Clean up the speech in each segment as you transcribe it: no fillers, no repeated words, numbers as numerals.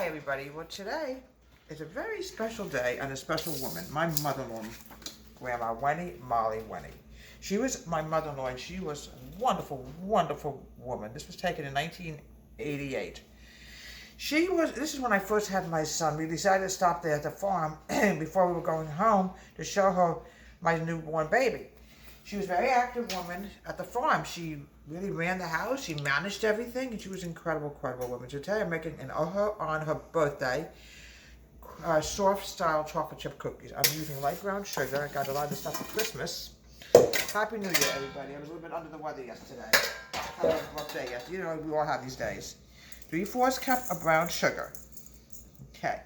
Hi everybody. Well, today is a very special day and a special woman. My mother-in-law, Grandma Molly Winnie. She was my mother-in-law and she was a wonderful, wonderful woman. This was taken in 1988. This is when I first had my son. We decided to stop there at the farm before we were going home to show her my newborn baby. She was a very active woman at the farm. She really ran the house. She managed everything, and she was an incredible, incredible woman. So today I'm making on her birthday soft style chocolate chip cookies. I'm using light brown sugar. I got a lot of stuff for Christmas. Happy New Year, everybody. I was a little bit under the weather yesterday. Had a rough day yesterday. You know, we all have these days. 3/4 cup of brown sugar. Okay.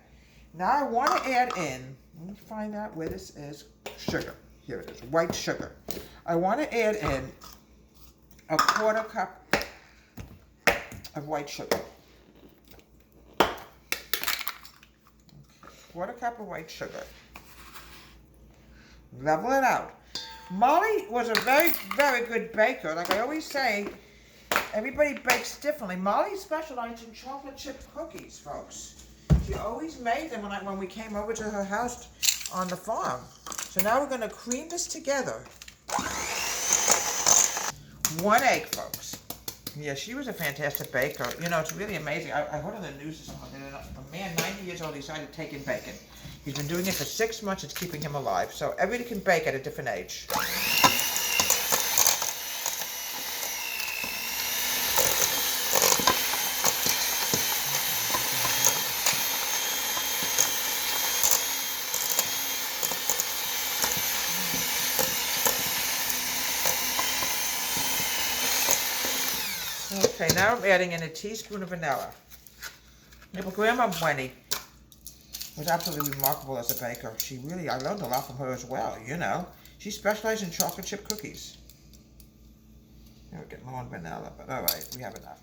Now I want to add in, let me find out where this is, sugar. Here it is, white sugar. I want to add in a 1/4 cup of white sugar. Okay. 1/4 cup of white sugar. Level it out. Molly was a very, very good baker. Like I always say, everybody bakes differently. Molly specialized in chocolate chip cookies, folks. She always made them when we came over to her house on the farm. So now we're going to cream this together. 1 egg, folks. Yeah, she was a fantastic baker. You know, it's really amazing. I heard on the news this morning that a man 90 years old decided to take in bacon. He's been doing it for 6 months. It's keeping him alive. So everybody can bake at a different age. Okay, now I'm adding in a teaspoon of vanilla. Now, Grandma Winnie was absolutely remarkable as a baker. I learned a lot from her as well, you know. She specialized in chocolate chip cookies. We're getting low on vanilla, but all right, we have enough.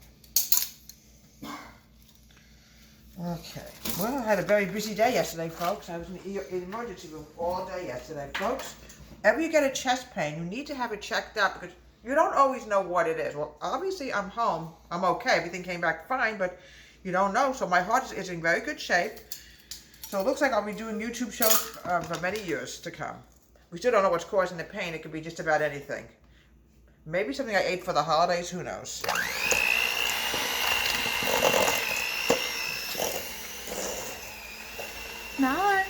Okay, well, I had a very busy day yesterday, folks. I was in the emergency room all day yesterday. Folks, whenever you get a chest pain, you need to have it checked out because you don't always know what it is. Well, obviously, I'm home. I'm okay. Everything came back fine, but you don't know. So my heart is in very good shape. So it looks like I'll be doing YouTube shows for many years to come. We still don't know what's causing the pain. It could be just about anything. Maybe something I ate for the holidays. Who knows? Nala.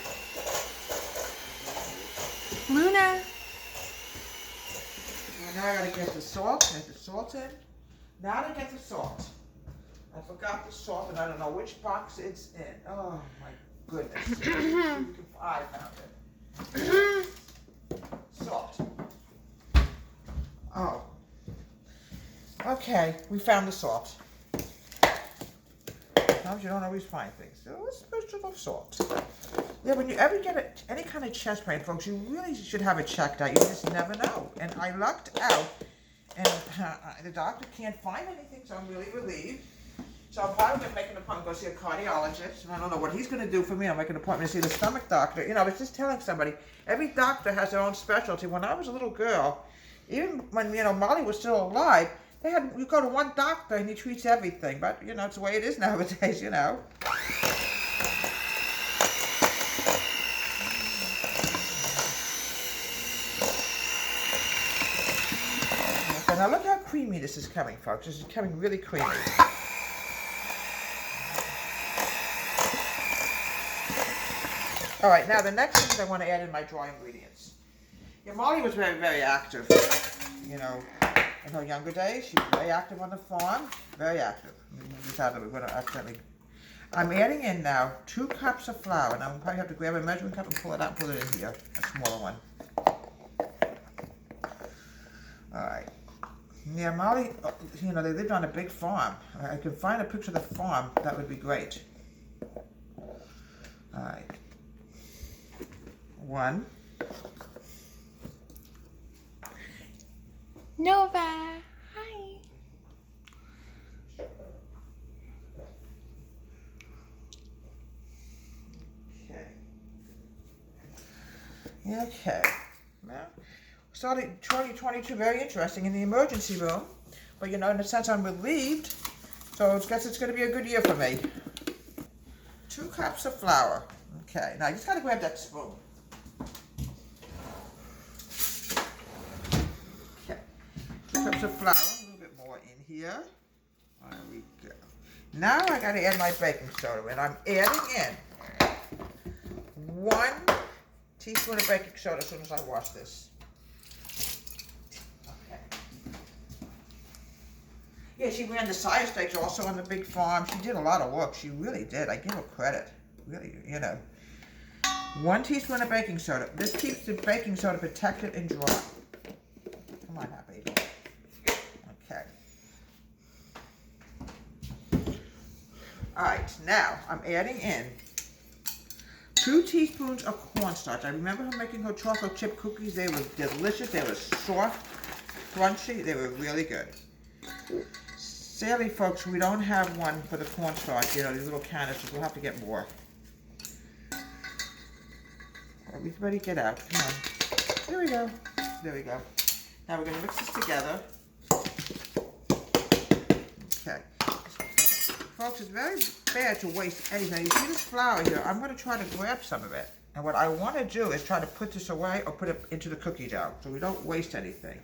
Luna. Now I gotta get the salt. Get the salt in. Now to get the salt. I forgot the salt, and I don't know which box it's in. Oh my goodness! I found it. Salt. Oh. Okay, we found the salt. Sometimes you don't always find things. So a special of salt. Yeah, when you ever get any kind of chest pain, folks, you really should have it checked out. You just never know. And I lucked out, and the doctor can't find anything, so I'm really relieved. So I'm probably going to make an appointment to go see a cardiologist, and I don't know what he's going to do for me. I'll make an appointment to see the stomach doctor. You know, I was just telling somebody, every doctor has their own specialty. When I was a little girl, even when, you know, Molly was still alive, you go to one doctor and he treats everything. But, you know, it's the way it is nowadays, you know. Now look how creamy this is coming, folks. This is coming really creamy. All right, now the next thing is I want to add in my dry ingredients. Yeah, Molly was very, very active. You know, in her younger days, she was very active on the farm. Very active. I'm adding in now 2 cups of flour. Now, I'll probably have to grab a measuring cup and pull it out and put it in here. A smaller one. All right. Yeah, Molly, you know, they lived on a big farm. I could find a picture of the farm. That would be great. All right. 1. Nova. Hi. Okay. Now, started 2022 very interesting in the emergency room, but you know, in a sense, I'm relieved. So I guess it's going to be a good year for me. 2 cups of flour. Okay, now you just gotta grab that spoon. Okay, 2 cups of flour, a little bit more in here. There we go. Now I gotta add my baking soda, and I'm adding in 1 teaspoon of baking soda as soon as I wash this. Okay. Yeah, she ran the sire steaks also on the big farm. She did a lot of work. She really did. I give her credit. Really, you know. 1 teaspoon of baking soda. This keeps the baking soda protected and dry. Come on now, baby. Okay. Alright, now I'm adding in 2 teaspoons of cornstarch. I remember her making her chocolate chip cookies. They were delicious. They were soft, crunchy. They were really good. Sadly, folks, we don't have one for the cornstarch, you know, these little canisters. We'll have to get more. Everybody get out. Come on. There we go. There we go. Now we're going to mix this together. Okay. Folks, it's very bad to waste anything. You see this flour here? I'm going to try to grab some of it. And what I want to do is try to put this away or put it into the cookie dough so we don't waste anything.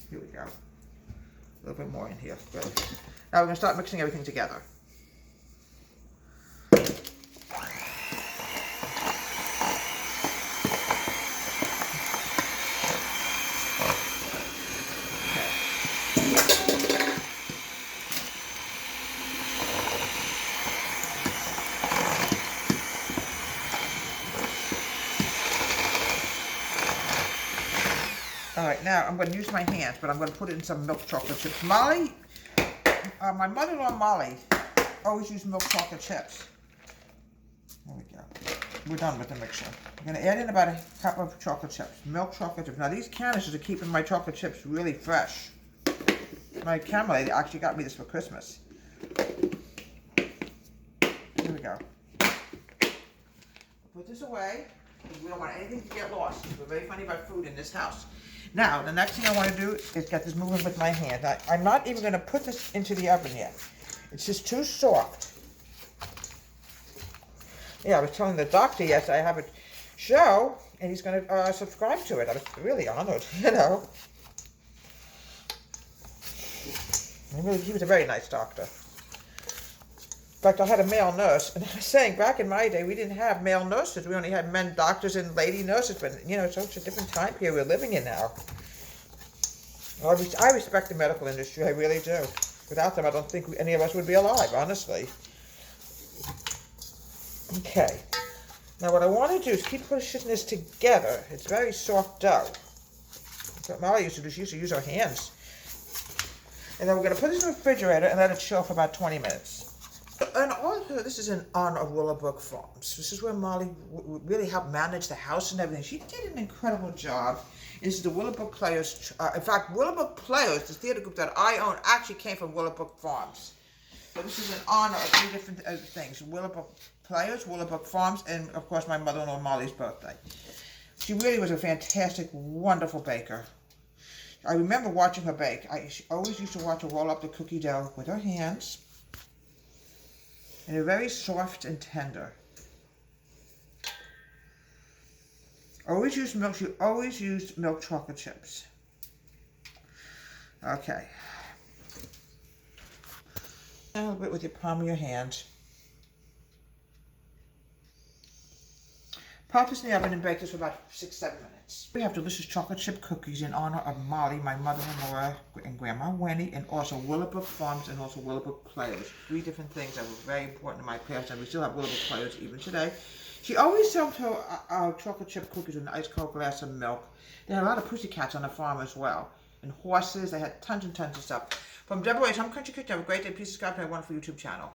Here we go. A little bit more in here. Good. Now we're going to start mixing everything together. All right, now I'm going to use my hands, but I'm going to put it in some milk chocolate chips. Molly, my mother-in-law Molly, always used milk chocolate chips. There we go. We're done with the mixture. I'm going to add in about a cup of chocolate chips, milk chocolate chips. Now these canisters are keeping my chocolate chips really fresh. My camera lady actually got me this for Christmas. Here we go. Put this away, because we don't want anything to get lost. We're very funny about food in this house. Now, the next thing I want to do is get this moving with my hand. I'm not even going to put this into the oven yet. It's just too soft. Yeah, I was telling the doctor yesterday I have a show, and he's going to subscribe to it. I was really honored, you know. He was a very nice doctor. In fact, I had a male nurse, and I was saying, back in my day, we didn't have male nurses. We only had men doctors and lady nurses, but, you know, it's such a different time period we're living in now. I respect the medical industry, I really do. Without them, I don't think any of us would be alive, honestly. Okay. Now, what I want to do is keep pushing this together. It's very soft dough. That's what Molly used to do. She used to use her hands. And then we're going to put this in the refrigerator and let it chill for about 20 minutes. And also, this is in honor of Willowbrook Farms. This is where Molly really helped manage the house and everything. She did an incredible job. This is the Willowbrook Players. In fact, Willowbrook Players, the theater group that I own, actually came from Willowbrook Farms. So this is in honor of 3 different things. Willowbrook Players, Willowbrook Farms, and of course my mother-in-law Molly's birthday. She really was a fantastic, wonderful baker. I remember watching her bake. She always used to watch her roll up the cookie dough with her hands. And they're very soft and tender. Always use milk. She always used milk chocolate chips. Okay. A little bit with your palm of your hand. Pop this in the oven and bake this for about 6-7 minutes. We have delicious chocolate chip cookies in honor of Molly, my mother-in-law, and Grandma Winnie, and also Willowbrook Farms and also Willowbrook Players. 3 different things that were very important in my past, and we still have Willowbrook Players even today. She always served her chocolate chip cookies with an ice cold glass of milk. They had a lot of pussycats on the farm as well, and horses. They had tons and tons of stuff. From Deborah Ray's Home Country Kitchen, have a great day. Please subscribe to my wonderful YouTube channel.